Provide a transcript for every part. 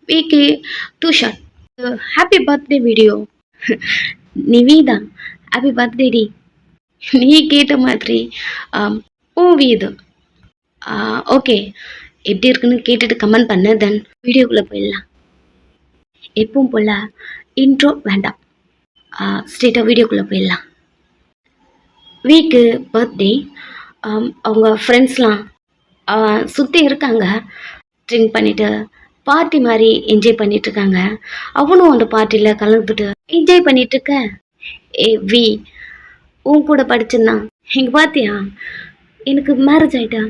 Week to short happy birthday video. Nivetha happy birthday டி. நீ கேட்ட மாதிரி மூவி இது. ஓகே, எப்படி இருக்குன்னு கேட்டுட்டு கமெண்ட் பண்ண. தென் வீடியோக்குள்ளே போயிடலாம். எப்பவும் போல் இன்ட்ரோ வேண்டாம், ஸ்ட்ரெயிட்டாக வீடியோக்குள்ளே போயிடலாம். Week birthday. அவங்க ஃப்ரெண்ட்ஸ்லாம் சுற்றி இருக்காங்க. ட்ரிங்க் பண்ணிவிட்டு பார்ட்டி மாதிரி என்ஜாய் பண்ணிகிட்ருக்காங்க. அவனும் அந்த பார்ட்டியில் கலந்துட்டு என்ஜாய் பண்ணிகிட்ருக்க. ஏ வி, உன் கூட படிச்சிருந்தான் இங்கே பார்த்தியா, எனக்கு மேரேஜ் ஆகிட்டா,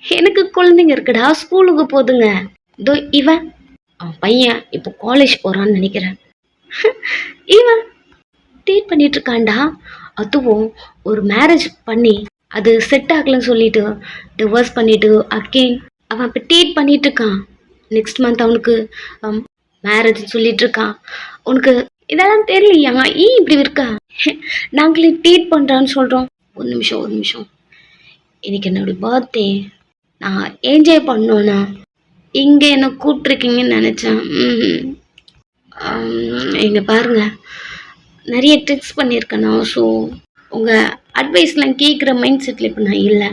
எனக்கு குழந்தைங்க இருக்குடா, ஸ்கூலுக்கு போதுங்க. இதோ இவன் அவன் பையன் இப்போ காலேஜ் போகிறான்னு நினைக்கிறேன். இவன் டீட் பண்ணிகிட்ருக்கான்டா. அதுவும் ஒரு மேரேஜ் பண்ணி அது செட் ஆகலன்னு சொல்லிட்டு டிவோர்ஸ் பண்ணிவிட்டு அகெயின் அவன் இப்போ டீட் பண்ணிகிட்ருக்கான். நெக்ஸ்ட் மந்த் அவனுக்கு மேரேஜ் சொல்லிட்டு இருக்கான். உனக்கு இதெல்லாம் தெரியலையா? ஏன் இப்படி இருக்கா? நாங்களே டீட் பண்ணுறான்னு சொல்கிறோம். ஒரு நிமிஷம். இன்னைக்கு என்னோடய பர்த்டே, நான் என்ஜாய் பண்ணோன்னா இங்கே என்னை கூப்பிட்ருக்கீங்கன்னு நினச்சேன். இங்கே பாருங்கள், நிறைய ட்ரிக்ஸ் பண்ணியிருக்கேன் நான். ஸோ உங்கள் அட்வைஸ்லாம் கேட்குற மைண்ட் செட்டில் இப்போ நான் இல்லை.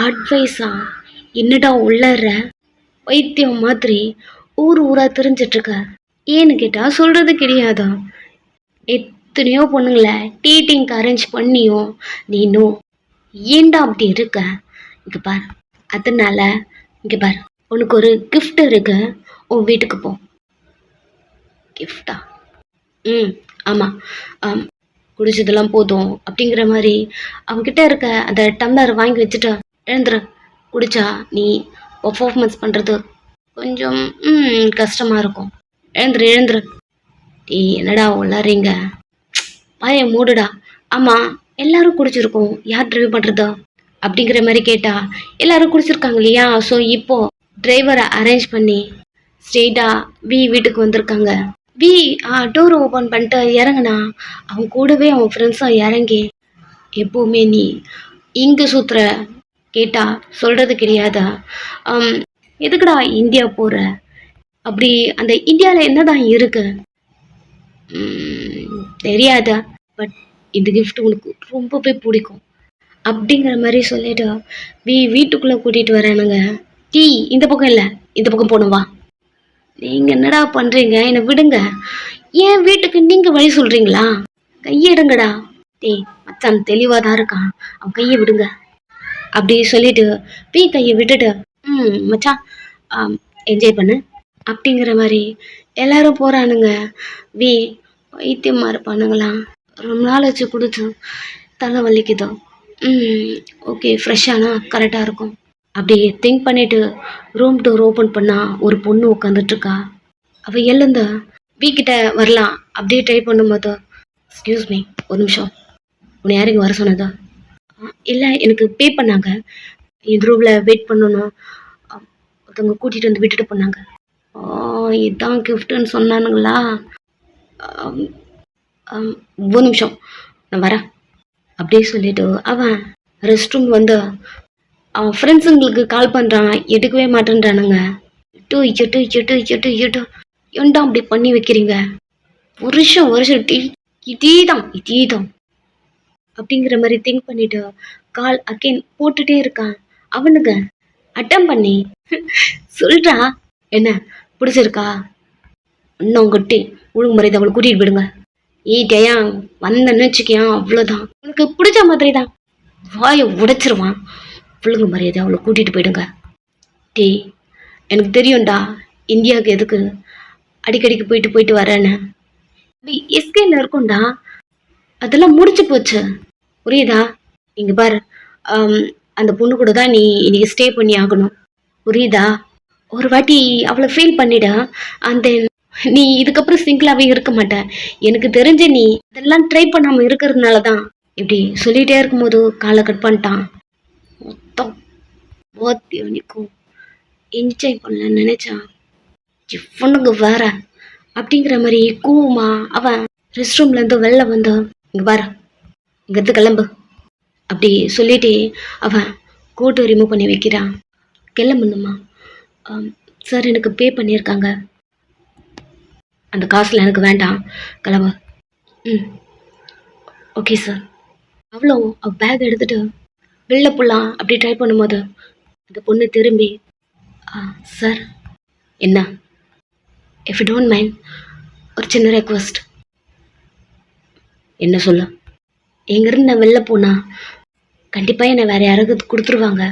அட்வைஸா? என்னடா உள்ளற வைத்தியம் மாதிரி ஊராக தெரிஞ்சிட்ருக்க. ஏன்னு கேட்டால் சொல்கிறது கிடையாதா? எத்தனையோ பொண்ணுங்களை டீட்டிங்க்கு அரேஞ்ச் பண்ணியும் நீனும் ஏண்டா அப்படி இருக்க? இங்கே பார், அதனால இங்கே பார், உனக்கு ஒரு கிஃப்ட் இருக்கு, உன் வீட்டுக்கு போ. கிஃப்டா? ஆமாம், குடிச்சதெல்லாம் போதும் அப்படிங்கிற மாதிரி அவங்ககிட்ட இருக்க அந்த டம்ளர் வாங்கி வச்சுட்டு எழுந்துரு. குடிச்சா நீ பர்ஃபார்மன்ஸ் பண்ணுறது கொஞ்சம் கஷ்டமாக இருக்கும். எழுந்துரு. என்னடா உள்ளாரீங்க, பாய மூடுடா. ஆமாம், எல்லாரும் குடிச்சிருக்கோம், யார் ட்ரைவ் பண்ணுறதா அப்படிங்கிற மாதிரி கேட்டா எல்லாரும் குடிச்சிருக்காங்க இல்லையா? ஸோ இப்போது டிரைவரை அரேஞ்ச் பண்ணி ஸ்ட்ரெயிட்டாக வீட்டுக்கு வந்திருக்காங்க. டோர் ஓப்பன் பண்ணிட்டு இறங்குனா அவன் கூடவே அவன் ஃப்ரெண்ட்ஸாக இறங்கி, எப்போவுமே நீ இங்கே சுற்றுற கேட்டா சொல்கிறது கிடையாதா? எதுக்குடா இந்தியா போகிற? அப்படி அந்த இந்தியாவில் என்னதான் இருக்கு தெரியாதா? பட் இந்த கிஃப்ட் உனக்கு ரொம்பவே பிடிக்கும் அப்படிங்கிற மாதிரி சொல்லிட்டு வீட்டுக்குள்ளே கூட்டிகிட்டு வரானுங்க. இந்த பக்கம் இல்லை, இந்த பக்கம் போகணுவா. நீங்கள் என்னடா பண்ணுறீங்க? என்னை விடுங்க. ஏன் வீட்டுக்கு நீங்கள் வழி சொல்கிறீங்களா? கையெடுங்கடா. மச்சான் தெளிவாக தான் இருக்கான், அவன் கையை விடுங்க அப்படி சொல்லிட்டு கையை விட்டுட்டு மச்சான் என்ஜாய் பண்ணு அப்படிங்கிற மாதிரி எல்லாரும் போகிறானுங்க. வைத்தியமாக இருப்பானுங்களாம். ரொம்ப நாள் வச்சு கொடுத்து தலை வலிக்குதோ. ஓகே, ஃப்ரெஷ்ஷானா கரெக்டாக இருக்கும் அப்படி திங்க் பண்ணிவிட்டு ரூம் டோர் ஓப்பன் பண்ணால் ஒரு பொண்ணு உட்காந்துட்ருக்கா. அவள் எழுந்த கிட்ட வரலாம் அப்படியே ட்ரை பண்ணும்போது, எக்ஸ்கியூஸ் மீ, ஒரு நிமிஷம், உன்னை யாருங்க வர சொன்னதா? இல்லை, எனக்கு பே பண்ணாங்க, இந்த ரூமில் வெயிட் பண்ணணும், ஒருத்தவங்க கூட்டிகிட்டு வந்து விட்டுட்டு போனாங்க. இதுதான் கிஃப்ட்டுன்னு சொன்னானுங்களா? ஒரு நிமிஷம் நான் வரேன் அப்படியே சொல்லிவிட்டு அவன் ரெஸ்ட் ரூம் வந்து அவன் ஃப்ரெண்ட்ஸுங்களுக்கு கால் பண்ணுறான், எடுக்கவே மாட்டேன்றானுங்க. இட்டு ஏன்டா அப்படி பண்ணி வைக்கிறீங்க? வருஷம் இதேதான் அப்படிங்கிற மாதிரி திங்க் பண்ணிட்டு கால் அகெயின் போட்டுட்டே இருக்கான். அவனுங்க அட்டம் பண்ணி சொல்றா, என்ன பிடிச்சிருக்கா? இன்னும் கொட்டி ஒழுங்கு மரியாதை அவளை கூட்டிகிட்டு போயிடுங்க. டேயா வந்தன்னு வச்சுக்கியா, அவ்வளோதான், உனக்கு பிடிச்ச மாதிரி தான், வாயை உடைச்சிருவான். ஒழுங்கு மரியாதை அவளை கூட்டிகிட்டு போயிடுங்க. எனக்கு தெரியும்டா இந்தியாவுக்கு எதுக்கு அடிக்கடிக்கு போயிட்டு வரேன்னு. எஸ்கேல இருக்கும்டா, அதெல்லாம் முடிச்சு போச்சு, புரியுதா? இங்கே பாரு, அந்த பொண்ணு கூட தான் நீ இன்னைக்கு ஸ்டே பண்ணி ஆகணும், புரியுதா? ஒரு வாட்டி அவளை ஃபீல் பண்ணிட, அந்த நீ இதுக்கப்புறம் சிங்கிளாகவே இருக்க மாட்டேன். எனக்கு தெரிஞ்ச நீ அதெல்லாம் ட்ரை பண்ணாமல் இருக்கிறதுனால தான் இப்படி சொல்லிகிட்டே இருக்கும்போது காலை கட் பண்ணிட்டான். மொத்தம் நிற்கும் என்ஜாய் பண்ணலன்னு நினச்சான். பொண்ணுங்க வேற அப்படிங்கிற மாதிரி கூமா அவன் ரெஸ்ட் ரூம்லேருந்து வெளில வந்து, இங்கே பாரு, இங்கேருந்து கிளம்பு அப்படி சொல்லிட்டு அவன் கோட்டை ரிமூவ் பண்ணி வைக்கிறான். கிளம்புணுமா? சார் எனக்கு பே பண்ணியிருக்காங்க. அந்த காசில் எனக்கு வேண்டாம், கிளம்பு. ம், ஓகே சார். அவ்வளோ பேக் எடுத்துட்டு வெளில போகலாம் அப்படி ட்ரை பண்ணும்போது அந்த பொண்ணு திரும்பி, சார். என்ன? இஃப் யூ டோன்ட் மைண்ட், ஒரு சின்ன ரெக்வஸ்ட். என்ன சொல்ல? எங்கேருந்து நான் வெளில போனா கண்டிப்பாக என்னை வேறு யாராவது கொடுத்துருவாங்க.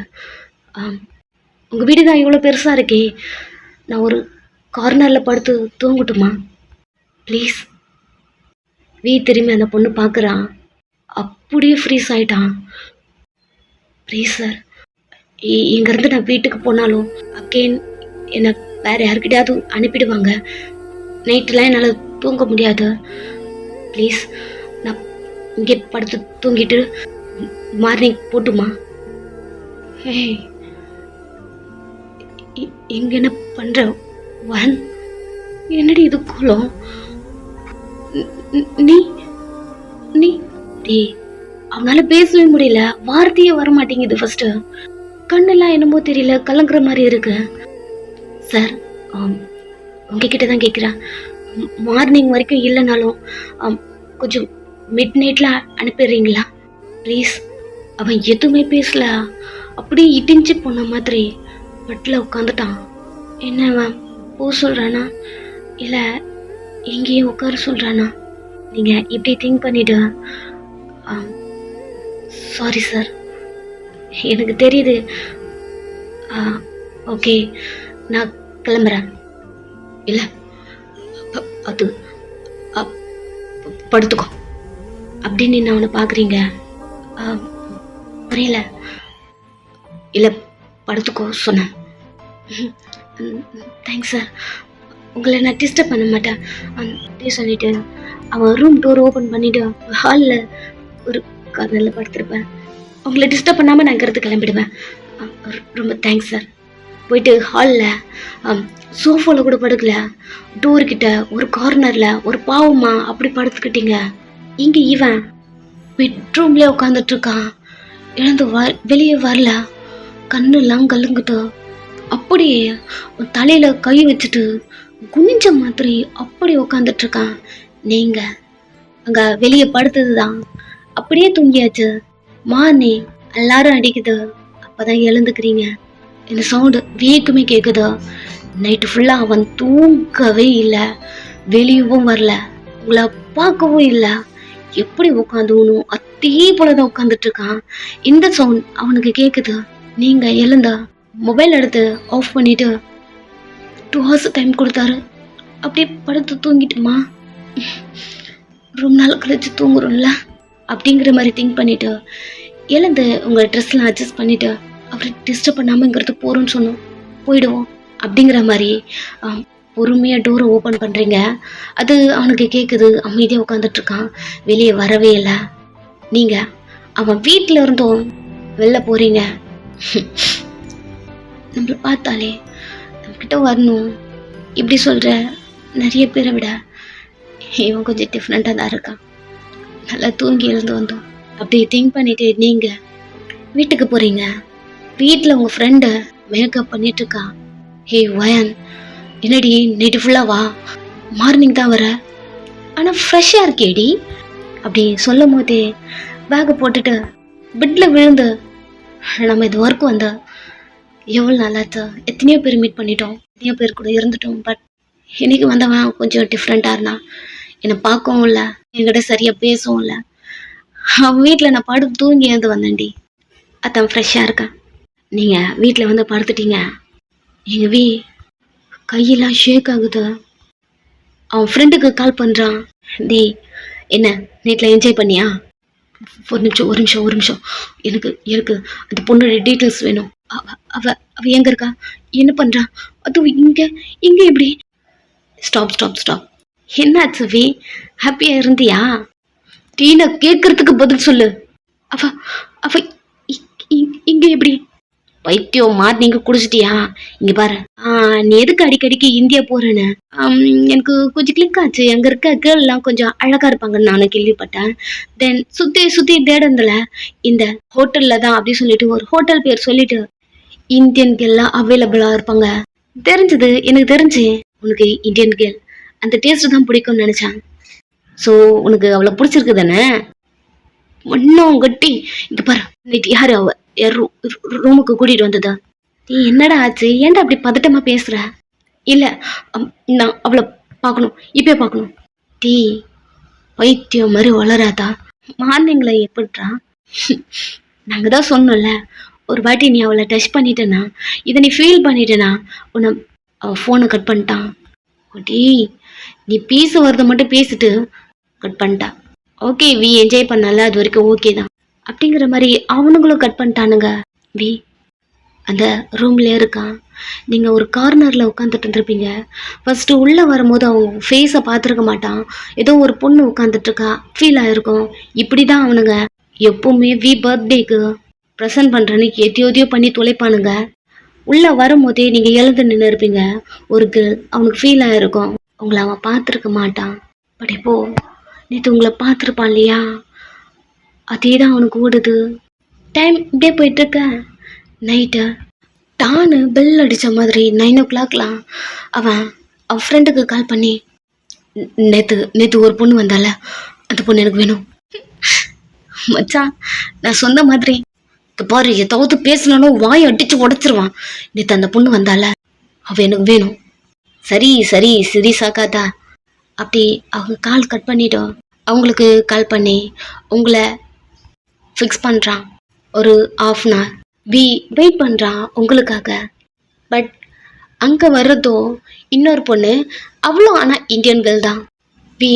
உங்கள் வீடு தான் இவ்வளோ பெருசாக இருக்கே, நான் ஒரு கார்னரில் படுத்து தூங்கட்டுமா ப்ளீஸ்? திரும்பி அந்த பொண்ணு பார்க்குறான், அப்படியே ஃப்ரீஸ் ஆகிட்டான். ப்ளீஸ் சார், இங்கேருந்து நான் வீட்டுக்கு போனாலும் அகெயின் என்னை வேறு யாருக்கிட்டையாவது அனுப்பிடுவாங்க. நைட்டெலாம் என்னால் தூங்க முடியாது. ப்ளீஸ், நான் இங்கே படுத்து தூங்கிட்டு மார்னிங் போட்டுமா? இங்கே என்ன பண்ணுற? என்னடி இது கோலம்? நீ நீ டே, அவனால பேசவே முடியல, வார்த்தையே வர மாட்டேங்குது. ஃபர்ஸ்ட் கண்ணெல்லாம் என்னமோ தெரியல, கலங்குற மாதிரி இருக்கு. சார், உங்ககிட்ட தான் கேட்குறேன். மார்னிங் வரைக்கும் இல்லைனாலும் கொஞ்சம் மிட் நைட்டில் அனுப்பிடுறீங்களா ப்ளீஸ்? அவன் எதுவுமே பேசல, அப்படியே இடிஞ்சு போன மாதிரி பட்டில் உட்காந்துட்டான். என்ன அவன் போ சொல்கிறானா இல்லை இங்கேயே உட்கார சொல்கிறானா? நீங்கள் இப்படி திங்க் பண்ணிவிட்டு, சாரி சார், எனக்கு தெரியுது. ஓகே, நான் கிளம்புறேன். இல்லை, அது படுத்துக்கோ அப்படின்னு நான் அவனை பார்க்குறீங்க. புரியல. இல்லை, படுத்துக்கோ சொன்னேன். தேங்க்ஸ் சார், உங்களை நான் டிஸ்டர்ப் பண்ண மாட்டேன் அப்படியே சொல்லிட்டு அவன் ரூம் டோர் ஓப்பன் பண்ணிவிட்டு ஹாலில் ஒரு கார்னரில் படுத்திருப்பேன். உங்களை டிஸ்டர்ப் பண்ணாமல் நான் இங்கிறது கிளம்பிடுவேன். ரொம்ப தேங்க்ஸ் சார். போயிட்டு ஹாலில் சோஃபாவில் கூட படுக்கல, டோர்கிட்ட ஒரு கார்னரில் ஒரு பாவமா அப்படி படுத்துக்கிட்டீங்க. இங்கே இவன் பெட்ரூம்லேயே உட்காந்துட்ருக்கான், எழுந்து வெளியே வரல, கண்ணெல்லாம் கலங்குட்டு அப்படியே தலையில் கை வச்சுட்டு குனிஞ்ச மாதிரி அப்படி உட்காந்துட்ருக்கான். நீங்கள் அங்கே வெளியே படுத்தது தான், அப்படியே தூங்கியாச்சு. மார்னிங் எல்லாரும் அடிக்குது, அப்போ தான் எழுந்துக்கிறீங்க. இந்த சவுண்டு வீக்குமே கேட்குது. நைட்டு ஃபுல்லாக அவன் தூங்கவே இல்லை, வெளியவும் வரல, உங்களை பார்க்கவும் இல்லை. எப்படி உட்காந்துணும் அதே போல தான் உட்காந்துட்ருக்கான். இந்த சவுண்ட் அவனுக்கு கேட்குது. நீங்கள் எழுந்தா மொபைல் எடுத்து ஆஃப் பண்ணிவிட்டு 2 hours டைம் கொடுத்தாரு. அப்படியே படுத்து தூங்கிட்டுமா, ரொம்ப நாள் கழிச்சு தூங்குறோம்ல அப்படிங்கிற மாதிரி திங்க் பண்ணிவிட்டு எழுந்து உங்கள் ட்ரெஸ்லாம் அட்ஜஸ்ட் பண்ணிவிட்டு அவரை டிஸ்டர்ப் பண்ணாமங்கிறது போகிறோன்னு சொன்னோம், போயிடுவோம் அப்படிங்கிற மாதிரி பொறுமையாக டோரை ஓப்பன் பண்ணுறீங்க. அது அவனுக்கு கேட்குது. அமைதியாக உட்காந்துட்ருக்கான், வெளியே வரவே இல்லை. நீங்கள் அவன் வீட்டில் இருந்தோம் வெளில போகிறீங்க. நம்மளை பார்த்தாலே நம்மக்கிட்ட வரணும் இப்படி சொல்கிற நிறைய பேரை விட இவன் கொஞ்சம் டிஃப்ரெண்ட்டாக தான் இருக்கான். நல்லா தூங்கி எழுந்து வந்தோம் அப்படி திங்க் பண்ணிட்டு நீங்கள் வீட்டுக்கு போகிறீங்க. வீட்டில் உங்கள் ஃப்ரெண்டு மேக்கப் பண்ணிகிட்ருக்கா. ஹே வயன், என்னடி நைட்டு ஃபுல்லாக வா, மார்னிங் தான் வர, ஆனால் ஃப்ரெஷ்ஷாக இருக்கேடி அப்படி சொல்லும் போதே பேக்கை போட்டுட்டு பெட்டில் விழுந்து, நம்ம இது ஒர்க் வந்த எவ்வளோ நல்லாச்சு, எத்தனையோ பேர் மீட் பண்ணிட்டோம், எத்தனையோ பேர் கூட இருந்துட்டோம். பட் இன்னைக்கு வந்தவன் கொஞ்சம் டிஃப்ரெண்ட்டாக இருந்தான். என்னை பார்க்கவும் இல்லை, என்கிட்ட சரியாக பேசவும் இல்லை. அவன் வீட்டில் நான் படுத்து தூங்கி எழுந்து வந்தேன்டி, அதான் ஃப்ரெஷ்ஷாக இருக்கேன். நீங்கள் வீட்டில் வந்து படுத்துட்டீங்க. எங்கள் கையெல்லாம் ஷேக் ஆகுது. அவன் ஃப்ரெண்டுக்கு கால் பண்ணுறான். டேய், என்ன நைட்டில் என்ஜாய் பண்ணியா? ஒரு நிமிஷம், எனக்கு அந்த பொண்ணோட டீட்டெயில்ஸ் வேணும். அவ எங்கே இருக்கா, என்ன பண்ணுறா, அதுவும் இங்கே எப்படி? ஸ்டாப். என்னாச்சு வி, ஹாப்பியாக இருந்தியா? டீனா கேட்கறதுக்கு பதில் சொல்லு. அவ இங்கே எப்படி? பைத்தியம், மார்னிங்க குடிச்சிட்டியா? இங்கே பாரு, நீ எதுக்கு அடிக்கடிக்கு இந்தியா போகிறேன்னு எனக்கு கொஞ்சம் கிளிக் ஆச்சு. அங்கே இருக்க கேர்ள்லாம் கொஞ்சம் அழகாக இருப்பாங்கன்னு நானும் கேள்விப்பட்டேன். தென் சுற்றி தேடந்தில் இந்த ஹோட்டலில் தான் அப்படி சொல்லிட்டு ஒரு ஹோட்டல் பேர் சொல்லிட்டு இந்தியன் கேர்லாம் அவைலபிளாக இருப்பாங்க. தெரிஞ்சது எனக்கு தெரிஞ்சு உனக்கு இந்தியன் கேர்ள் அந்த டேஸ்ட் தான் பிடிக்கும்னு நினைச்சான். ஸோ உனக்கு அவளை பிடிச்சிருக்கு தானே? இன்னும் கட்டி இங்க பாரு, நேற்று யாரு அவ யார் ரூமுக்கு கூட்டிட்டு வந்ததா? நீ என்னடா ஆச்சு? ஏன்டா அப்படி பதட்டமா பேசுற? இல்ல நான் அவளை பார்க்கணும், இப்பே பார்க்கணும். டீ வைத்தியம் மாதிரி வளராதா? மார்னிங்ல எப்படிறா? நாங்க தான் சொன்னோம்ல, ஒரு வாட்டி நீ அவளை டச் பண்ணிட்டேனா, இதை நீ ஃபீல் பண்ணிட்டேனா உன்னை அவள் ஃபோனை கட் பண்ணிட்டான். டீ நீ பேச வரத மட்டும் பேசிட்டு கட் பண்ணிட்டா. ஓகே வி என்ஜாய் பண்ணல, அது வரைக்கும் ஓகே தான் அப்படிங்கிற மாதிரி அவனுங்களும் கட் பண்ணிட்டானுங்க. வி அந்த ரூம்ல இருக்கான். நீங்கள் ஒரு கார்னரில் உட்காந்துட்டு இருந்திருப்பீங்க. ஃபஸ்ட்டு உள்ளே வரும்போது அவன் ஃபேஸை பார்த்துருக்க மாட்டான். ஏதோ ஒரு பொண்ணு உட்காந்துட்ருக்கா ஃபீல் ஆகிருக்கும். இப்படி தான் அவனுங்க எப்போவுமே வி பர்த்டேக்கு ப்ரெசன்ட் பண்ணுறேன்னு எதையோதையோ பண்ணி தொலைப்பானுங்க. உள்ளே வரும்போதே நீங்கள் எழுந்து நின்று இருப்பீங்க. ஒரு கேர்ள் அவனுக்கு ஃபீல் ஆகிருக்கும், உங்களை அவன் பார்த்துருக்க மாட்டான். பட் இப்போ நேற்று உங்களை பார்த்துருப்பான் இல்லையா, அதே தான் அவனுக்கு ஓடுது. டைம் இப்படியே போயிட்டுருக்க. நைட்டு டானு பெல் அடித்த மாதிரி 9 o'clockலாம் அவன் ஃப்ரெண்டுக்கு கால் பண்ணி, நேற்று ஒரு பொண்ணு வந்தால, அந்த பொண்ணு எனக்கு வேணும். மச்சான் நான் சொன்ன மாதிரி பாரு, ஏதாவது பேசணும் வாய் அடித்து உடச்சிருவான். நேற்று அந்த பொண்ணு வந்தால, அவள் எனக்கு வேணும். சரி சரி சிரிசாக்காதா. அப்படி அவங்க கால் கட் பண்ணிட்டோம். அவங்களுக்கு கால் பண்ணி உங்களை ஃபிக்ஸ் பண்ணுறான். ஒரு 1/2 hour வி வெயிட் பண்ணுறான் உங்களுக்காக. பட் அங்கே வர்றதோ இன்னொரு பொண்ணு, அவ்வளோ ஆனால் இந்தியன் கேர்ள் தான். வி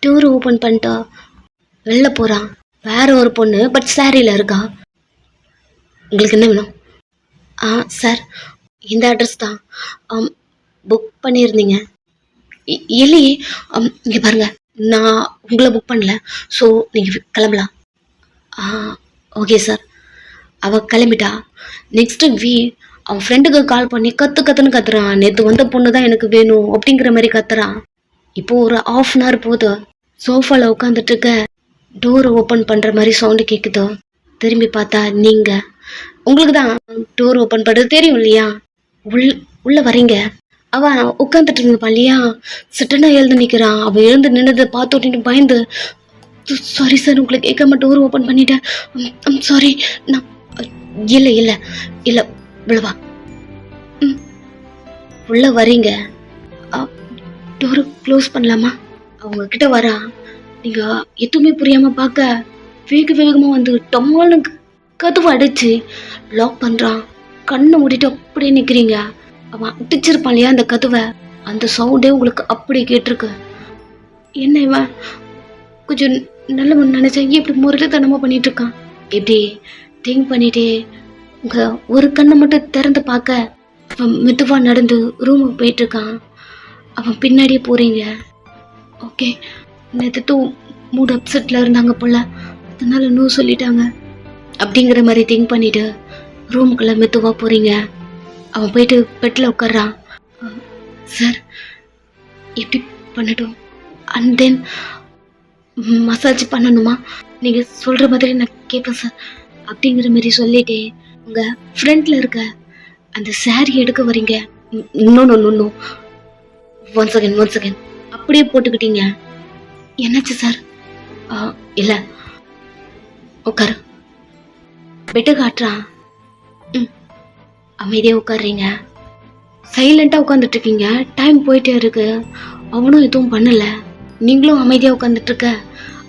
டோர் ஓப்பன் பண்ணிட்டா வெளில போகிறான். வேற ஒரு பொண்ணு பட் சாரியில் இருக்கா. உங்களுக்கு என்ன வேணும்? சார் இந்த அட்ரஸ் தான் புக் பண்ணியிருந்தீங்க. இல்லையே, இங்கே பாருங்கள், நான் உங்களை புக் பண்ணல. ஸோ நீங்கள் கிளம்பலாம். Okay sir. அவள் கிளம்பிட்டா. நெக்ஸ்ட்டு வி அவன் ஃப்ரெண்டுக்கு கால் பண்ணி கத்துன்னு கத்துறான். நேற்று வந்த பொண்ணு தான் எனக்கு வேணும் அப்படிங்கிற மாதிரி கத்துறான். இப்போது ஒரு 1/2 hour போகுது. சோஃபாவில் உட்காந்துட்டு இருக்க. டோர் ஓப்பன் பண்ணுற மாதிரி சவுண்டு கேட்குதோ. திரும்பி பார்த்தா நீங்கள். உங்களுக்கு தான் டோர் ஓப்பன் பண்ணுறது தெரியும் இல்லையா? உள்ளே வரீங்க. அவன் உட்காந்துட்டு இருந்தப்பான் இல்லையா, சட்டனாக எழுந்து நிற்கிறான். அவன் எழுந்து நின்னதை பார்த்துட்டு பயந்து, சாரி சார் உங்களுக்கு கேட்காம டோர் ஓப்பன் பண்ணிட்டேன், ஐம் சாரி. நான் இல்லை இல்லை இல்லை விழுவா. உள்ள வரீங்க. டோரு க்ளோஸ் பண்ணலாமா? அவங்க கிட்ட வரா. நீங்கள் எதுவுமே புரியாமல் பார்க்க வேகமாக வந்து டம்மால்னு கதவை அடிச்சு லாக் பண்ணுறான். கண்ணை மூடிட்டு அப்படியே நிற்கிறீங்க. அவன் அடிச்சிருப்பான் இல்லையா அந்த கதவை, அந்த சவுண்டே உங்களுக்கு அப்படி கேட்டிருக்கு. என்ன இவன் கொஞ்சம் நல்லவன் நினைச்சேன், இப்படி முரளித்தனமாக பண்ணிட்டு இருக்கான். இப்படி திங்க் பண்ணிட்டே உங்கள் ஒரு கண்ணை மட்டும் திறந்து பார்க்க அவன் மெதுவாக நடந்து ரூமுக்கு போயிட்டு இருக்கான். அவன் பின்னாடியே போகிறீங்க. ஓகே, நேற்று மூட் அப்செட்டில் இருந்தாங்க போல, அதனால நோ சொல்லிட்டாங்க அப்படிங்கிற மாதிரி திங்க் பண்ணிட்டு ரூமுக்குள்ளே மெதுவாக போகிறீங்க. அவன் போயிட்டு பெட்டில் உட்கார்றான். சார் எப்படி பண்ணட்டும்? அண்ட் தென் மசாஜ் பண்ணணுமா? நீங்கள் சொல்கிற மாதிரி நான் கேட்பேன் சார் அப்படிங்கிற மாதிரி சொல்லிட்டே உங்கள் ஃப்ரண்ட்டில் இருக்க அந்த சாரி எடுக்க வரீங்க. இன்னொன்று ஒன் செகண்ட் அப்படியே போட்டுக்கிட்டீங்க. என்னாச்சு சார்? இல்லை உட்காரு. பெட்டு காட்டுறான். அமைதியாக உட்காடுறீங்க. சைலண்ட்டாக உட்காந்துட்ருக்கீங்க. டைம் போயிட்டே இருக்கு. அவனும் எதுவும் பண்ணலை. நீங்களும் அமைதியாக உட்காந்துட்ருக்க.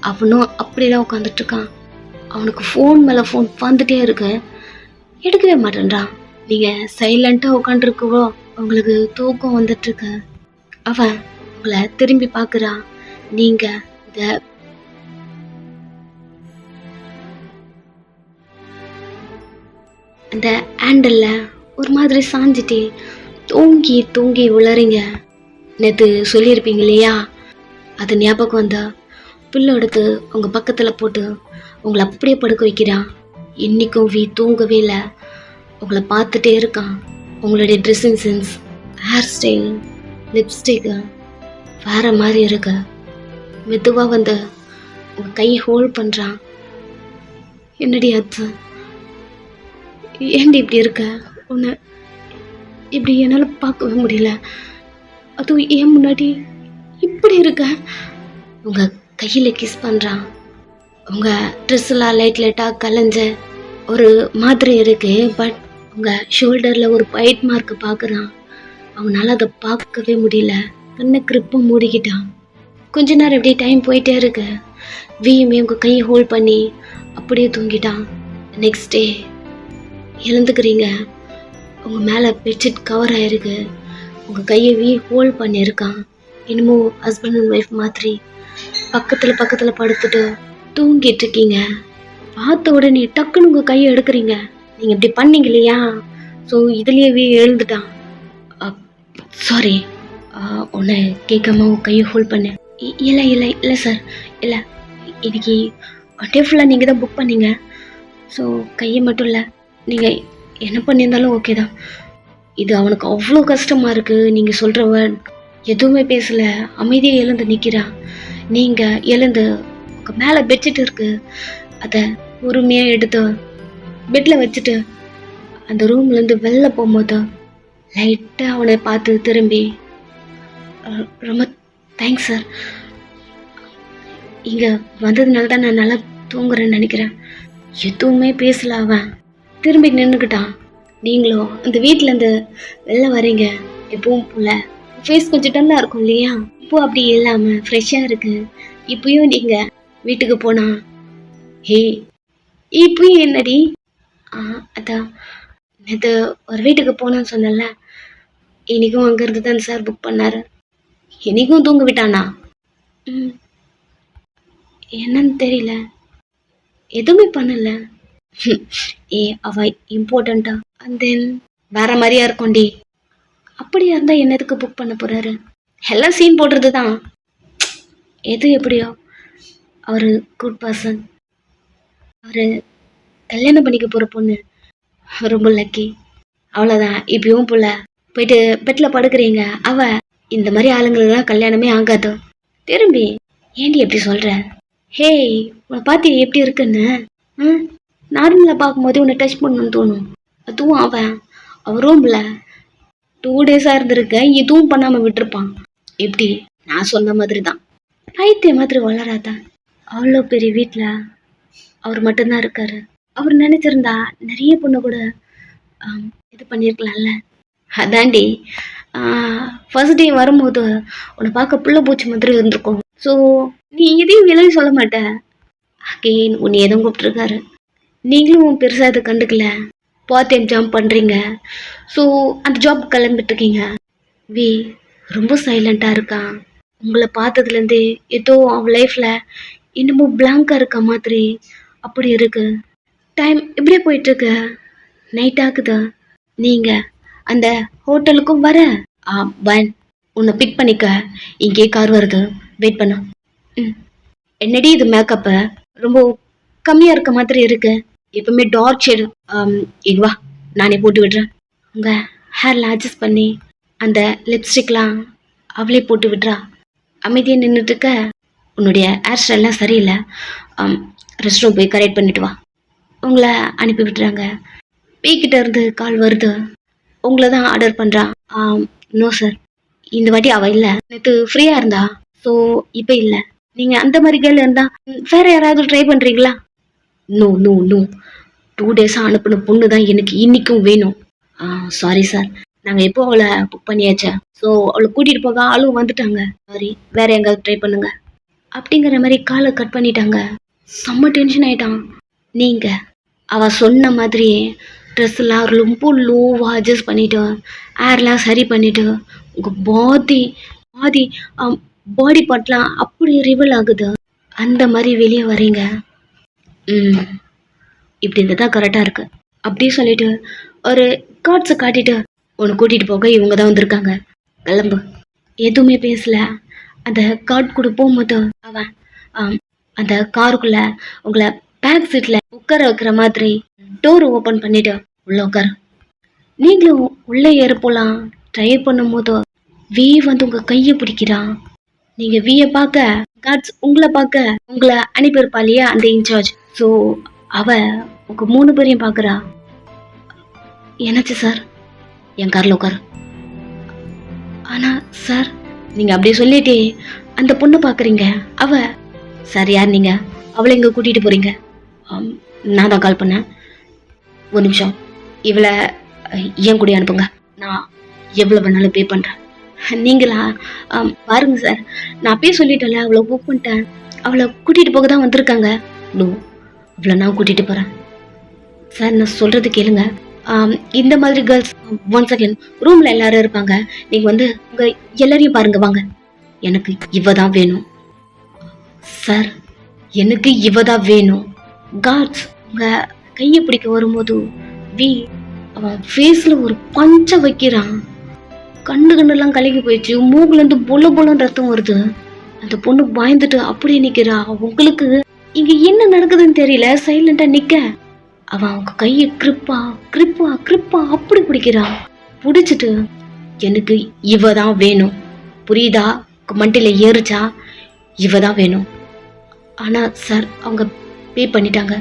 அவனும் அப்படிதான் உட்காந்துட்ருக்கான். அவனுக்கு ஃபோன் மேலே ஃபோன் வந்துட்டே இருக்கு, எடுக்கவே மாட்டேன்றான். நீங்கள் சைலண்ட்டாக உட்காந்துருக்கவோ உங்களுக்கு தூக்கம் வந்துட்டுருக்கு. அவன் உங்களை திரும்பி பார்க்குறான். நீங்கள் இந்த அந்த ஹேண்டலில் ஒரு மாதிரி சாஞ்சிட்டே தூங்கி உளறீங்க. நேற்று சொல்லியிருப்பீங்க இல்லையா, அது ஞாபகம் வந்தா பிள்ளை எடுத்து உங்கள் பக்கத்தில் போட்டு உங்களை அப்படியே படுக்க வைக்கிறான். இன்றைக்கும் வி தூங்கவே இல்லை. உங்களை பார்த்துட்டே இருக்கான். உங்களுடைய dressing sense, hair style, lipstick வேறு மாதிரி இருக்கு. மெதுவாக வந்து உங்கள் கையை ஹோல்ட் பண்ணுறான். என்னடி ஆச்சு? ஏண்டி இப்படி இருக்க? இப்படி என்னால் பார்க்கவே முடியல. அதுவும் ஏன் முன்னாடி இப்படி இருக்க. உங்கள் கையில் கிஸ் பண்ணுறான். உங்கள் ட்ரெஸ்ஸெல்லாம் லைட்டாக கலைஞ்ச ஒரு மாதிரி இருக்கு. பட் உங்கள் ஷோல்டரில் ஒரு பைட் மார்க்கு பார்க்குறான். அவனால் அதை பார்க்கவே முடியல. கண்ணை கிரிப்பும் மூடிக்கிட்டான். கொஞ்ச நேரம் இப்படி டைம் போயிட்டே இருக்கு. வியுமே உங்கள் கையை ஹோல்ட் பண்ணி அப்படியே தூங்கிட்டான். Next day எழுந்துக்கிறீங்க. உங்கள் மேலே பெட்ஷீட் கவர் ஆகிருக்கு. உங்கள் கையை ஹோல்ட் பண்ணியிருக்கான். இன்னமும் ஹஸ்பண்ட் அண்ட் ஒய்ஃப் மாதிரி பக்கத்தில் படுத்துட்டு தூங்கிட்டு இருக்கீங்க. பார்த்த உடனே டக்குன்னு உங்கள் கையை எடுக்கிறீங்க. நீங்கள் இப்படி பண்ணீங்க இல்லையா? ஸோ இதுலேயே எழுந்துட்டான். சாரி, உன்னை கேட்காம உன் கையை ஹோல்ட் பண்ணேன். இல்லை சார், இல்லை, இன்னைக்கு டே ஃபுல்லாக நீங்கள் தான் புக் பண்ணீங்க. ஸோ கையை மட்டும் இல்லை, நீங்கள் என்ன பண்ணியிருந்தாலும் ஓகே தான். இது அவனுக்கு அவ்வளோ கஷ்டமாக இருக்குது. நீங்கள் சொல்கிற வேர்ட் எதுவுமே பேசலை, அமைதியாக எழுந்து நிற்கிறான். நீங்கள் எழுந்து உங்கள் மேலே பெட்ஷீட் இருக்குது, அதை பொறுமையாக எடுத்து பெட்டில் வச்சுட்டு அந்த ரூம்லேருந்து வெளில போகும்போது லைட்டாக அவனை பார்த்து திரும்பி, ரொம்ப தேங்க்ஸ் சார், இங்கே வந்ததுனால தான் நான் நல்லா தூங்குறேன்னு நினைக்கிறேன். எதுவுமே பேசல. அவன் திரும்பி நின்றுக்கிட்டான். நீங்களும் அந்த வீட்டிலேருந்து வெளில வரீங்க. எப்பவும் போல ஃபேஸ் கொஞ்சம் டல்லாக இருக்கும் இல்லையா? இப்போ அப்படி இல்லாமல் ஃப்ரெஷ்ஷாக இருக்கு. இப்பயும் நீங்கள் வீட்டுக்கு போனா, ஹே இப்பயும் என்னடி? அதான் நேற்று ஒரு வீட்டுக்கு போனான்னு சொன்னல, இன்றைக்கும் அங்கேருந்து தான் சார் புக் பண்ணார். இன்றைக்கும் தூங்க விட்டானா? என்னன்னு தெரியல, எதுவுமே பண்ணல. அவ இம்பார்ட்டண்ட்டா அண்ட் தென் வேற மாதிரியா இருக்கும்டி. அப்படியா இருந்தால் என்ன எதுக்கு புக் பண்ண போகிறாரு? எல்லாம் சீன் போடுறது தான். எது எப்படியோ அவர் குட் பர்சன். அவர் கல்யாணம் பண்ணிக்க போகிற பொண்ணு ரொம்ப லக்கி. அவ்வளோதான். இப்பயும் போல போயிட்டு பெட்டில் படுக்கிறீங்க. இந்த மாதிரி ஆளுங்களுக்குலாம் கல்யாணமே ஆகாது. திரும்பி ஏண்டி எப்படி சொல்கிற? ஹேய், உன்னை பார்த்து எப்படி இருக்குன்னு நார்மலாக பார்க்கும்போது உன்னை டச் பண்ணணும்னு தோணும். அதுவும் அவன் ரூமில் 2 டேஸாக இருந்திருக்க, இதுவும் பண்ணாமல் விட்டுருப்பான். எப்படி? நான் சொன்ன மாதிரி தான், பைத்திய மாதிரி வளராதான். அவ்வளோ பெரிய வீட்டில் அவர் மட்டும்தான் இருக்காரு. அவர் நினச்சிருந்தா நிறைய பொண்ணு கூட இது பண்ணியிருக்கலாம்ல. அதாண்டி ஃபர்ஸ்ட் டே வரும்போது உன்னை பார்க்க புள்ள பூச்சி மாதிரி இருந்திருக்கும். ஸோ நீ எதையும் விலகி சொல்ல மாட்ட. அகெயின் உன்னை எதுவும் கூப்பிட்டுருக்காரு. நீங்களும் பெருசாக அதை கண்டுக்கல. பார்ட் டைம் ஜாப் பண்ணுறீங்க. ஸோ அந்த ஜாப் கிளம்பிட்டுருக்கீங்க. வி ரொம்ப சைலண்ட்டாக இருக்கான். உங்களை பார்த்ததுலேருந்தே ஏதோ அவன் லைஃப்பில் இன்னமும் பிளாங்காக இருக்க மாதிரி அப்படி இருக்கு. டைம் இப்படியே போயிட்டுருக்கு. நைட் ஆகுது. நீங்கள் அந்த ஹோட்டலுக்கும் வர உன்னை பிக் பண்ணிக்க இங்கே கார் வருது, வெயிட் பண்ண. என்னடி இது மேக்கப்பு ரொம்ப கம்மியாக இருக்க மாதிரி இருக்கு. எப்பவுமே டார்க் ஷேடு. இங்க வா, நானே போட்டு விடுறேன். உங்கள் ஹேரில் அட்ஜஸ்ட் பண்ணி அந்த லிப்ஸ்டிக்லாம் அவளே போட்டு விடுறா. அமைதியாக நின்றுட்டு இருக்க. உன்னுடைய ஹேர் ஸ்டைல்லாம் சரியில்லை, ரெஸ்ட் ரூம் போய் கரெக்ட் பண்ணிட்டு வா. உங்களை அனுப்பி விட்டுறாங்க. வீக்கிட்ட இருந்து கால் வருது. உங்களை தான் ஆர்டர் பண்ணுறான். நோ சார், இந்த வாட்டி அவள் இல்லை. நேற்று ஃப்ரீயாக இருந்தா, ஸோ இப்போ இல்லை. நீங்கள் அந்த மாதிரி கேள்வி இருந்தால் வேறு யாராவது ட்ரை பண்ணுறீங்களா? நோ நோ நோ, 2 டேஸாக அனுப்பின பொண்ணு தான் எனக்கு இன்றைக்கும் வேணும். சாரி சார், நாங்கள் எப்போ அவளை புக் பண்ணியாச்சா, ஸோ அவளை கூட்டிகிட்டு போக ஆளும் வந்துட்டாங்க. சாரி, வேறு எங்காவது ட்ரை பண்ணுங்க அப்படிங்கிற மாதிரி காலை கட் பண்ணிட்டாங்க. செம்ம டென்ஷன் ஆகிட்டான். நீங்கள் அவள் சொன்ன மாதிரியே ட்ரெஸ்ஸெல்லாம் ரொம்ப லோவாக அட்ஜஸ்ட் பண்ணிவிட்டு, ஹேர்லாம் சரி பண்ணிவிட்டு, உங்கள் பாடி பார்ட்லாம் அப்படி ரிவல் ஆகுது. அந்த மாதிரி வெளியே வரீங்க. இப்படி இருந்தால் தான் கரெக்டாக இருக்குது அப்படி சொல்லிட்டு ஒரு கார்ட்ஸை காட்டிட்டு, உன்னை கூட்டிகிட்டு போக இவங்க தான் வந்திருக்காங்க, கிளம்பு. எதுவுமே பேசல. அந்த கார்டு கூட போகும்போது அவன் அந்த காருக்குள்ளே உங்களை பேக் சீட்டில் உட்கார வைக்கிற மாதிரி டோர் ஓப்பன் பண்ணிவிட்டு உள்ளே உட்கார. நீங்களும் உள்ளே ஏற போகலாம் ட்ரை பண்ணும்போது வி வந்து உங்கள் கையை பிடிக்கிறான். நீங்கள் வியை பார்க்க, கார்ட்ஸ் உங்களை பார்க்க, உங்களை அனுப்பியிருப்பா இல்லையா அந்த இன்சார்ஜ். ஸோ அவள் உங்கள் 3 பேரையும் பார்க்குறா. என்னாச்சு சார்? என் காரில் உட்காரு. ஆனால் சார், நீங்கள் அப்படியே சொல்லிட்டே அந்த பொண்ணை பார்க்குறீங்க. சார் யார் நீங்கள்? அவளை இங்கே கூட்டிகிட்டு போகிறீங்க? நான் தான் கால் பண்ணேன். ஒரு நிமிஷம், இவளை ஏன் கூடி அனுப்புங்க. நான் எவ்வளோ வேணாலும் பே பண்ணுறேன். நீங்களா? பாருங்க சார், நான் அப்பயே சொல்லிட்டேன்ல, அவளை புக் பண்ணிட்டேன். அவளை கூட்டிகிட்டு போக தான் வந்திருக்காங்க. நோ, அவளை நான் கூட்டிகிட்டு போகிறேன். சார் நான் சொல்கிறது கேளுங்க. இந்த மாதிரி கேர்ள்ஸ் ஒன் செகண்ட் ரூமில் எல்லாரும் இருப்பாங்க. நீங்கள் வந்து உங்கள் எல்லாரையும் பாருங்க, வாங்க. எனக்கு இவ தான் வேணும் சார், எனக்கு இவ தான் வேணும். கார்ட்ஸ் உங்கள் கையை பிடிக்க வரும்போது அவன் ஃபேஸில் ஒரு பஞ்சை வைக்கிறான். கண்ணெல்லாம் கலங்கி போயிடுச்சு. மூக்குலேருந்து பொலன்னு ரத்தம் வருது. அந்த பொண்ணு பயந்துட்டு அப்படியே நிற்கிறா. உங்களுக்கு இங்கே என்ன நடக்குதுன்னு தெரியல. சைலண்டாக நிற்க அவன் அவங்க கையை கிரிப்பா அப்படி பிடிக்கிறான். பிடிச்சிட்டு எனக்கு இவ தான் வேணும், புரியுதா? மண்டியில் ஏறிச்சா? இவ தான் வேணும். ஆனால் சார், அவங்க பே பண்ணிட்டாங்க.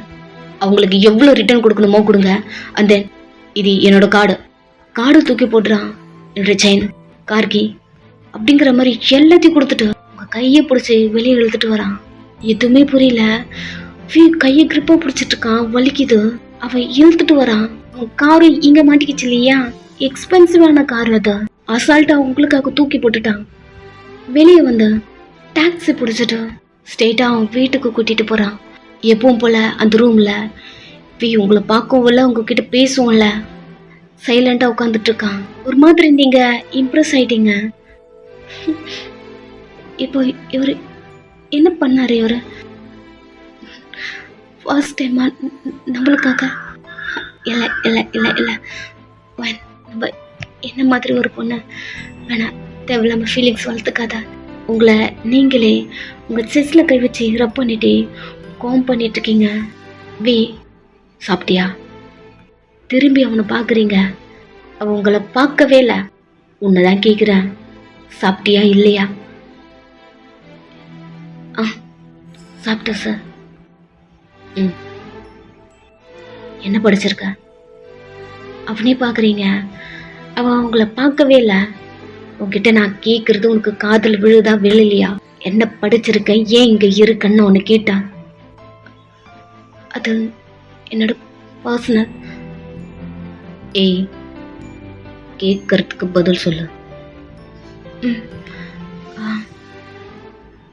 அவங்களுக்கு எவ்வளோ ரிட்டர்ன் கொடுக்கணுமோ கொடுங்க. அந்த இது என்னோட கார்டு தூக்கி போட்டுறான். என்னோட செயின், கார்கி அப்படிங்கிற மாதிரி எல்லாத்தையும் கொடுத்துட்டு அவங்க கையை பிடிச்சி வெளியே இழுத்துட்டு வரான். எதுவுமே புரியல. கையை கிரிப்பா பிடிச்சிட்டு இருக்கான், வலிக்குது. அவன் இழுத்துட்டு வரான். அவன் காரு இங்க மாட்டிக்கிச்சு இல்லையா, எக்ஸ்பென்சிவான கார். அதை அசால்ட்டா உங்களுக்காக தூக்கி போட்டுட்டான். வெளியே வந்து டாக்ஸி பிடிச்சிட்டு ஸ்ட்ரெயிட்டா அவன் வீட்டுக்கு கூட்டிட்டு போறான். எப்பவும் போல அந்த ரூம்ல உங்களை பார்க்கவும் உங்ககிட்ட பேசுவோம்ல, சைலண்டா உட்காந்துட்டு இருக்கான். ஒரு மாதிரி நீங்க இம்ப்ரெஸ் ஆயிட்டீங்க. இப்போ இவரு என்ன பண்ணாரு? இவரு ஃபர்ஸ்ட் டைமா நம்மளுக்காக இல்லை என்ன மாதிரி ஒரு பொண்ணு வேணாம், தேவையில்லாம ஃபீலிங்ஸ் வளர்த்துக்காத. உங்களை நீங்களே உங்கள் செஸ்ல கை வச்சு ரப் பண்ணிட்டு கோம் பண்ணிட்டு இருக்கீங்க. சாப்பிட்டியா? திரும்பி அவனை பார்க்குறீங்க. அவன் உங்களை பார்க்கவே இல்லை. உன்னைதான் கேட்குறேன், சாப்பிட்டியா இல்லையா? சாப்பிட்டேன் சார். என்ன படிச்சிருக்க? அவனே பார்க்குறீங்க. அவன் உங்களை பார்க்கவே இல்லை. உன்கிட்ட நான் கேட்குறது உனக்கு காதல் விழுதா விழலையா? என்ன படிச்சிருக்க, ஏன் இங்கே இருக்குன்னு ஒன்று கேட்டான். அது என்னோட பர்சனல். கேட்கறதுக்கு பதில் சொல்லு.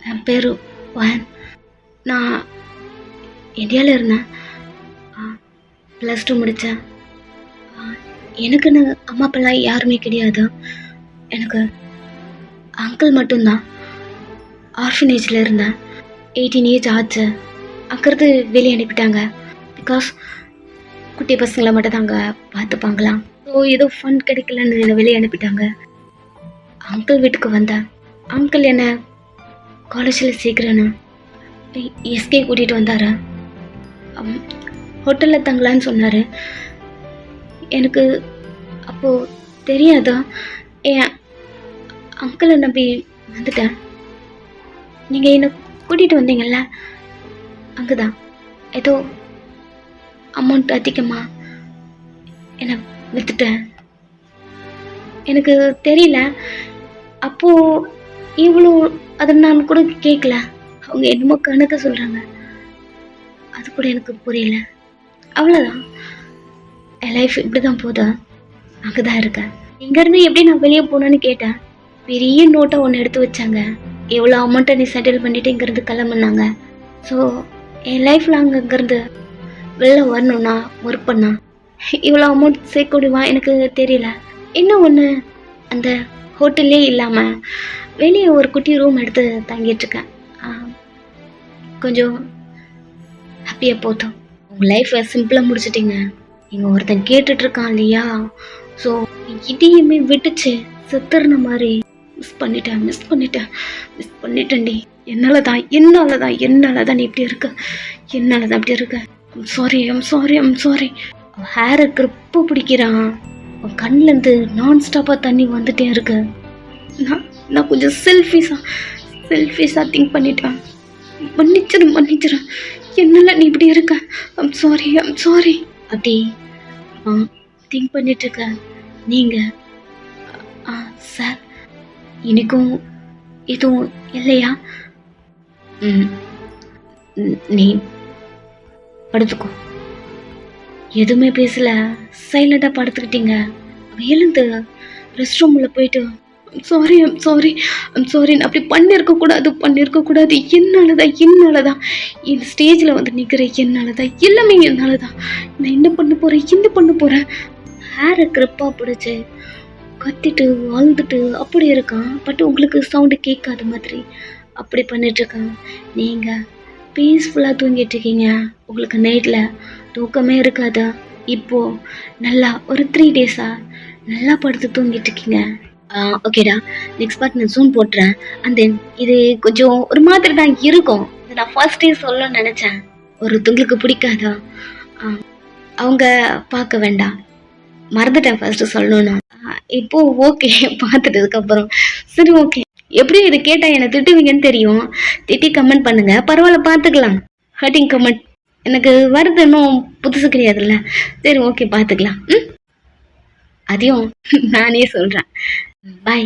என் பேரு வான். நான் இந்தியாவில் இருந்தேன். +2 முடித்தேன். எனக்குன்னு அம்மா அப்பாலாம் யாருமே கிடையாது. எனக்கு அங்கிள் மட்டும்தான். ஆர்ஃபனேஜில் இருந்தேன். 18 ஏஜ் ஆச்சு. அங்கிருந்து வெளியே அனுப்பிட்டாங்க. பிகாஸ் குட்டி பசங்களை மட்டும் தாங்க பார்த்துப்பாங்களாம். ஸோ ஏதோ ஃபண்ட் கிடைக்கலன்னு என்னை வெளியே அனுப்பிட்டாங்க. அங்கிள் வீட்டுக்கு வந்தேன். அங்கிள் என்னை காலேஜில் சேர்க்குறேன்னு எஸ்கே கூட்டிகிட்டு வந்தார். ஹோட்டலில் தங்கலான்னு சொன்னார். எனக்கு அப்போது தெரியாதா, என் அங்கிளை நம்பி வந்துட்டேன். நீங்கள் என்னை கூட்டிகிட்டு வந்தீங்கல்ல, அங்கே தான் ஏதோ அமௌண்ட் அதிகமாக என்னை விற்றுட்டேன். எனக்கு தெரியல. அப்போது இவ்வளோ அதை நான் கூட கேட்கல. அவங்க என்னமோ கணக்க சொல்கிறாங்க, அது கூட எனக்கு புரியல. அவ்வளோதான். என் லைஃப் இப்படி தான் போதா. அங்கே தான் இருக்கேன். இங்கேருந்து எப்படி நான் வெளியே போனேன்னு கேட்டேன். பெரிய நோட்டை ஒன்று எடுத்து வச்சாங்க. எவ்வளோ அமௌண்ட்டை நீ செட்டில் பண்ணிவிட்டு இங்கேருந்து கிளம்புனாங்க. ஸோ என் லைஃப்பில் அங்கேருந்து வெளில வரணும்னா ஒர்க் பண்ணா இவ்வளோ அமௌண்ட் சேர்க்க முடியுமா எனக்கு தெரியல. இன்னும் ஒன்று, அந்த ஹோட்டல்லே இல்லாமல் வெளியே ஒரு குட்டி ரூம் எடுத்து தங்கிட்டுருக்கேன். கொஞ்சம் ஹாப்பியாக போதும். உங்கள் லைஃப்பை சிம்பிளாக முடிச்சிட்டிங்க. நீங்கள் ஒருத்தன் கேட்டுட்ருக்கான் இல்லையா, ஸோ இதையுமே விட்டுச்சு செத்துறன மாதிரி மிஸ் பண்ணிட்டேன்டி. என்னால் தான் நீ இப்படி இருக்க. என்னால் தான் அப்படி இருக்க. I'm sorry. ஹேரை கிரிப்பு பிடிக்கிறான். அவன் கண்ணிலேருந்து நான்ஸ்டாப்பாக தண்ணி வந்துட்டே இருக்கு. நான் கொஞ்சம் செல்ஃபிஸாக திங்க் பண்ணிட்டேன். மன்னிச்சிரு. என்னால் நீ இப்படி இருக்க. ஐம் சாரி அப்படி திங்க் பண்ணிட்டு இருக்க. நீங்கள் சார் இன்னைக்கும் எதுவும் இல்லையா? ம் நீ படுத்துக்கோ. எதுவுமே பேசல, சைலண்டாக படுத்துக்கிட்டீங்க. எழுந்து ரெஸ்ட் ரூமில் போயிட்டு சாரி நான் அப்படி பண்ணியிருக்கக்கூடாது, என்னால தான் இந்த ஸ்டேஜில் வந்து நிற்கிறேன், என்னால தான் எல்லாமே என்னால் தான். நான் என்ன பண்ண போகிறேன் ஹேரை க்ரிப்பாக பிடிச்சி கத்திட்டு அழுதுட்டு அப்படி இருக்கான். பட் உங்களுக்கு சவுண்டு கேட்காத மாதிரி அப்படி பண்ணிட்டுருக்கான். நீங்கள் பீஸ்ஃபுல்லாக தூங்கிட்டு இருக்கீங்க. உங்களுக்கு நைட்டில் தூக்கமே இருக்காதா? இப்போது நல்லா ஒரு 3 டேஸாக நல்லா படுத்து தூங்கிட்டு இருக்கீங்க. ஓகேடா, நெக்ஸ்ட் பார்ட் நான் ஜூம் போட்டுறேன். அண்ட் தென் இது கொஞ்சம் ஒரு மாதிரி தான் இருக்கும். இது நான் ஃபர்ஸ்டே சொல்லணும்னு நினச்சேன். ஒருத்தங்களுக்கு பிடிக்காதா? அவங்க பார்க்க வேண்டாம், மறந்துட்டேன் ஃபர்ஸ்ட்டு சொல்லணும்னா. இப்போ ஓகே பார்த்துட்டதுக்கப்புறம் சரி ஓகே. எப்படியும் இதை கேட்டால் என்னை திட்டுவீங்கன்னு தெரியும். திட்டி கமெண்ட் பண்ணுங்கள், பரவாயில்ல பார்த்துக்கலாம். ஹர்ட்டிங் கமெண்ட் எனக்கு வருது, இன்னும் புதுசு கிடையாதுல்ல. சரி ஓகே பார்த்துக்கலாம். அதையும் நானே சொல்கிறேன். பாய்.